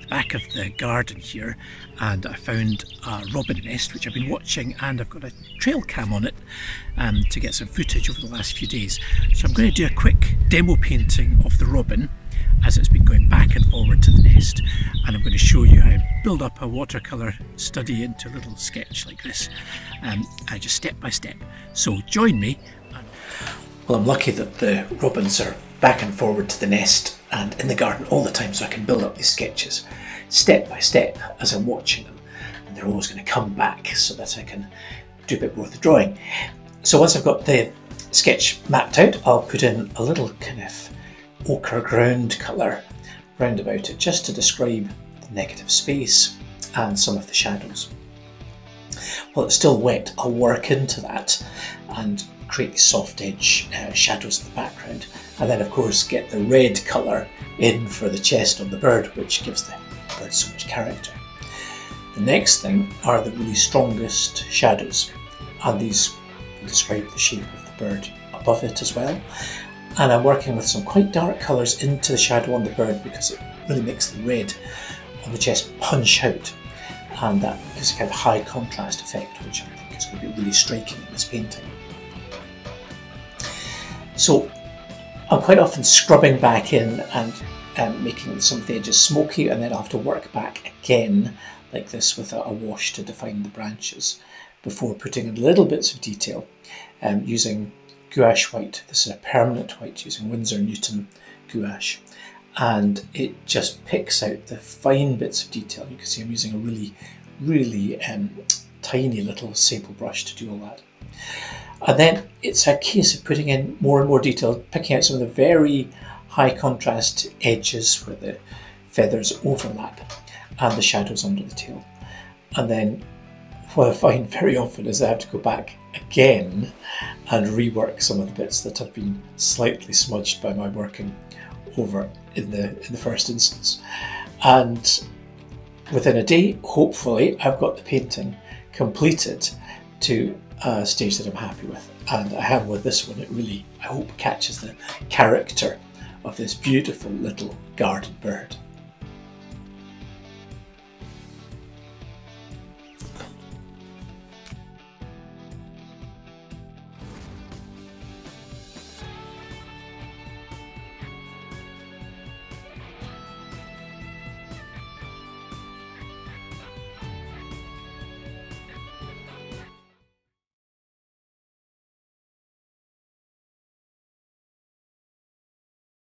back of the garden here, and I found a robin nest which I've been watching, and I've got a trail cam on it to get some footage over the last few days. So I'm going to do a quick demo painting of the robin as it's been going back and forward to the nest, and I'm going to show you how I build up a watercolour study into a little sketch like this, just step by step. So join me. Well, I'm lucky that the robins are back and forward to the nest and in the garden all the time, so I can build up these sketches step by step as I'm watching them, and they're always going to come back so that I can do a bit more of the drawing. So once I've got the sketch mapped out, I'll put in a little kind of ochre ground colour round about it, just to describe the negative space and some of the shadows. While it's still wet, I'll work into that and create these soft edge shadows in the background, and then of course get the red colour in for the chest on the bird, which gives the bird so much character. The next thing are the really strongest shadows, and these describe the shape of the bird above it as well. And I'm working with some quite dark colours into the shadow on the bird because it really makes the red on the chest punch out, and that gives a kind of high contrast effect, which I think is going to be really striking in this painting. So I'm quite often scrubbing back in and making some of the edges smoky, and then I'll have to work back again like this with a wash to define the branches before putting in little bits of detail using gouache white. This is a permanent white using Winsor Newton gouache, and it just picks out the fine bits of detail. You can see I'm using a really tiny little sable brush to do all that. And then it's a case of putting in more and more detail, picking out some of the very high contrast edges where the feathers overlap and the shadows under the tail. And then what I find very often is I have to go back again and rework some of the bits that have been slightly smudged by my working over in the first instance. And within a day, hopefully, I've got the painting completed to a stage that I'm happy with. And I have with this one. It really, I hope, catches the character of this beautiful little garden bird.